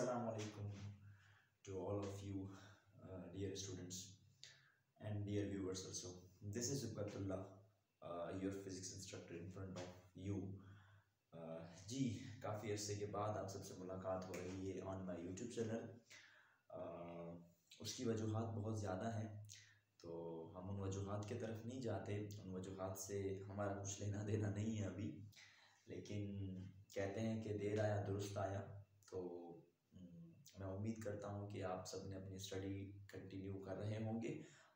Assalamu alaikum to all of you, dear students and dear viewers also. This is Ubatullah, your physics instructor in front of you. जी काफ़ी अरसे के बाद आप सबसे मुलाकात हो रही है ऑन माई यूट्यूब चैनल। उसकी वजूहात बहुत ज़्यादा हैं, तो हम उन वजूहात की तरफ नहीं जाते। उन वजूहात से हमारा कुछ लेना देना नहीं है अभी, लेकिन कहते हैं कि देर आया दुरुस्त आया। तो मैं उम्मीद करता हूँ कि आप सब ने अपनी स्टडी कंटिन्यू कर रहे होंगे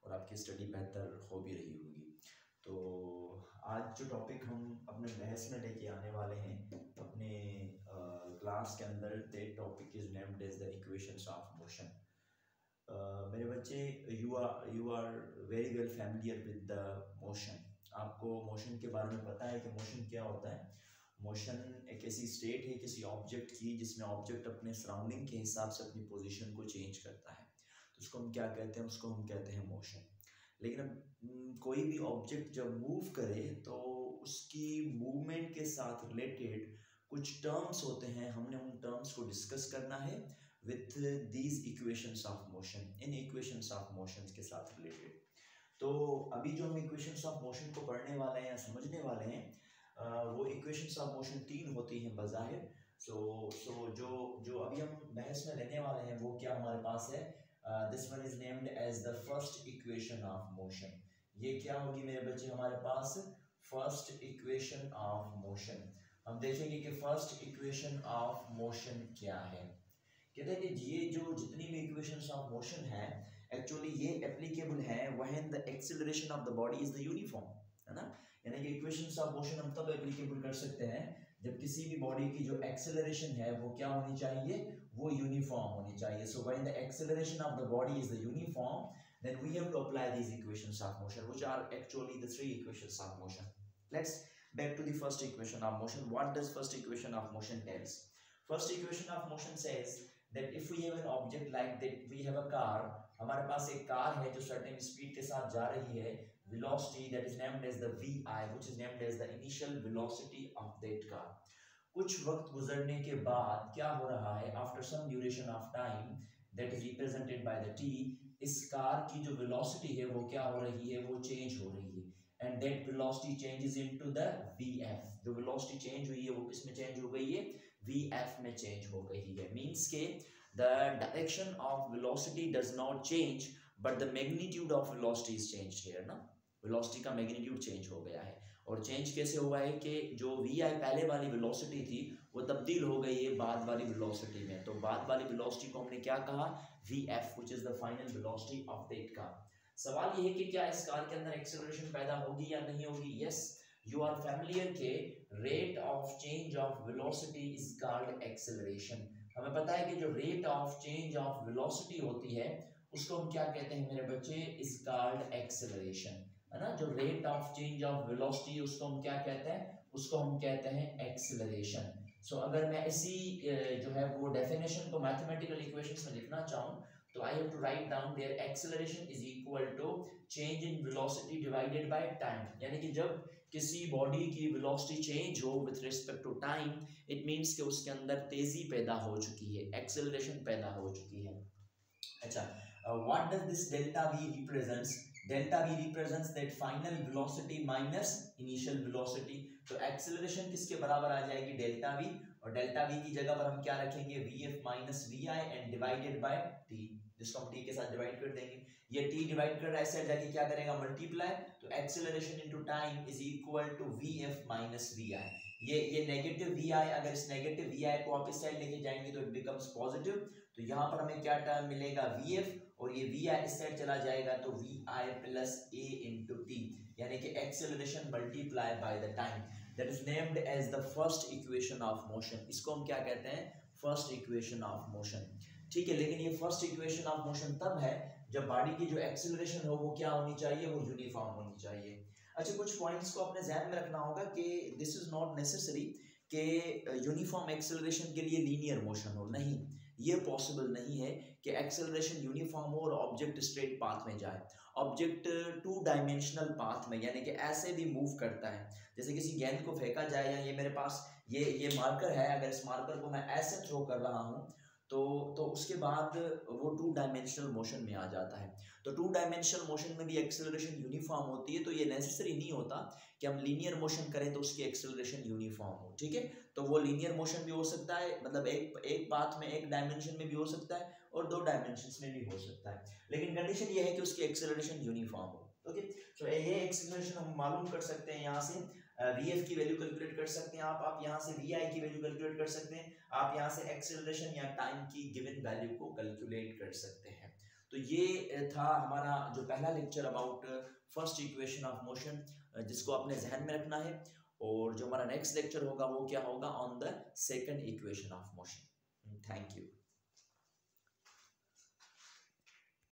और आपकी स्टडी बेहतर हो भी रही होगी। तो आज जो टॉपिक हम अपने बहस में लेके आने वाले हैं अपने क्लास के अंदर, that topic is named as the equations of motion. मेरे बच्चे, you are very well familiar with the motion. आपको मोशन के बारे में पता है कि मोशन क्या होता है। मोशन एक ऐसी स्टेट है किसी ऑब्जेक्ट की जिसमें ऑब्जेक्ट अपने सराउंडिंग के हिसाब से अपनी पोजीशन को चेंज करता है, तो उसको हम क्या कहते हैं? उसको हम कहते हैं मोशन। लेकिन अब कोई भी ऑब्जेक्ट जब मूव करे तो उसकी मूवमेंट के साथ रिलेटेड कुछ टर्म्स होते हैं, हमने उन टर्म्स को डिस्कस करना है with these equations of motion, in equations of motion के साथ रिलेटेड। तो अभी जो हम इक्वेशंस ऑफ मोशन को पढ़ने वाले हैं या समझने वाले हैं, वो इक्वेशंस ऑफ मोशन तीन होती हैं बज़ाहिर। सो जो अभी हम बहस में लेने वाले हैं वो क्या हमारे पास है? This one is named as the first equation of motion. ये क्या होगी मेरे बच्चे? हमारे पास फर्स्ट इक्वेशन ऑफ मोशन। हम देखेंगे कि फर्स्ट इक्वेशन ऑफ मोशन क्या है। कहते हैं कि ये जो जितनी भी इक्वेशंस ऑफ मोशन है एक्चुअली ये एप्लीकेबल है when the acceleration of the body is the uniform, है ना। यानी कि इक्वेशंस ऑफ मोशन हम तब एप्लीकेबल कर सकते हैं जब किसी भी बॉडी की जो एक्सेलरेशन है वो क्या होनी चाहिए? वो यूनिफॉर्म होनी चाहिए। So when the acceleration of the body is the uniform, then we have to apply these equations of motion, which are actually the three equations of motion. Let's back to the first equation of motion. What does first equation of motion tells? First equation of motion says that if we have an object like that, we have a car, हमारे पास एक car है जो certain speed के साथ जा रही है, velocity that is named as the vi, which is named as the initial velocity of that car. कुछ वक्त गुजरने के बाद क्या हो रहा है? After some duration of time that is represented by the t, इस कार की जो वेलोसिटी है वो क्या हो रही है? वो चेंज हो रही है, and that velocity changes into the vf। जो वेलोसिटी चेंज हुई है वो किस में चेंज हो गई है? vf में चेंज हो गई है। मींस के the direction of velocity does not change but the magnitude of velocity is changed here ना। वेलोसिटी का मैग्नीट्यूड चेंज हो गया है, और चेंज कैसे हुआ है कि जो vi पहले वाली वेलोसिटी थी वो तब्दील हो गई है बाद वाली वेलोसिटी में। तो बाद वाली वेलोसिटी को हमने क्या कहा? vf, which is the final velocity of that car। सवाल ये है कि क्या इस कार के अंदर एक्सेलरेशन पैदा होगी या नहीं होगी? यस, यू आर फैमिलियर के rate of change of velocity is called acceleration. हमें पता है कि जो rate of change of velocity होती है उसको हम क्या कहते हैं मेरे बच्चे? इज कॉल्ड एक्सेलरेशन, है ना। जो rate of change of velocity उसको हम क्या कहते हैं? उसको हम कहते हैं एक्सेलरेशन। सो अगर मैं इसी जो है वो डेफिनेशन को मैथमेटिकल इक्वेशंस में लिखना चाहूँ तो I have to write down there acceleration is equal to change in velocity divided by time. यानी कि जब किसी बॉडी की वेलोसिटी चेंज हो with respect to time, it means कि उसके अंदर तेजी पैदा हो चुकी है, एक्सेलरेशन पैदा हो चुकी है। अच्छा, what does this delta v represents? Delta v represents that final velocity minus initial velocity. तो एक्सेलरेशन किसके बराबर आ जाएगी? डेल्टा v, और डेल्टा v की जगह पर हम क्या रखेंगे? vf minus vi and divided by t, जिसको हम t के साथ डिवाइड कर देंगे। ये t डिवाइड कर रहा है, ऐसे जाके क्या करेगा? मल्टीप्लाई। तो acceleration into time is equal to vf minus vi। ये नेगेटिव vi, अगर इस नेगेटिव vi को आप इस साइड लेके जाएंगे तो इट बिकम्स पॉजिटिव। तो यहाँ पर हमें क्या टर्म मिलेगा? vf, और ये vi इस साइड चला जाएगा तो vi plus a into t, यानी कि acceleration multiply by the time. That is named as the first equation of motion. इसको हम क्या कहते हैं? First equation of motion. ठीक है, लेकिन ये फर्स्ट इक्वेशन ऑफ मोशन तब है जब बॉडी की जो एक्सेलरेशन हो वो क्या होनी चाहिए? वो यूनिफॉर्म होनी चाहिए। अच्छा, कुछ पॉइंट्स को अपने ध्यान में रखना होगा कि दिस इज नॉट नेसेसरी कि यूनिफॉर्म एक्सेलरेशन के लिए लीनियर मोशन हो। नहीं, ये पॉसिबल नहीं है कि एक्सेलरेशन यूनिफॉर्म हो और ऑब्जेक्ट स्ट्रेट पाथ में जाए। ऑब्जेक्ट टू डायमेंशनल पाथ में, यानी कि ऐसे भी मूव करता है। जैसे किसी गेंद को फेंका जाए, या ये मेरे पास ये मार्कर है, अगर इस मार्कर को मैं ऐसे थ्रो कर रहा हूँ तो उसके बाद वो 2 डायमेंशनल मोशन में आ जाता है। तो 2 डायमेंशनल मोशन में भी एक्सेलरेशन यूनिफॉर्म होती है, तो ये नेसेसरी नहीं होता कि हम लीनियर मोशन करें तो उसकी एक्सेलरेशन यूनिफॉर्म हो, ठीक है। तो वो लीनियर मोशन भी हो सकता है, मतलब एक पाथ में, एक डायमेंशन में भी हो सकता है और 2 डायमेंशंस में भी हो सकता है, लेकिन कंडीशन ये है कि उसकी एक्सेलरेशन यूनिफॉर्म हो। ओके, तो ये एक्सेलरेशन हम मालूम कर सकते हैं यहाँ से, Vf की वैल्यू कैलकुलेट कर सकते हैं आप यहाँ से Vi की वैल्यू कैलकुलेट कर सकते हैं आप, यहाँ से एक्सेलरेशन या टाइम की गिवन वैल्यू को कैलकुलेट कर सकते हैं। तो ये था हमारा जो पहला lecture about first equation of motion, जिसको आपने जहन में रखना है। और जो हमारा नेक्स्ट लेक्चर होगा वो क्या होगा, on the second equation of motion. Thank you.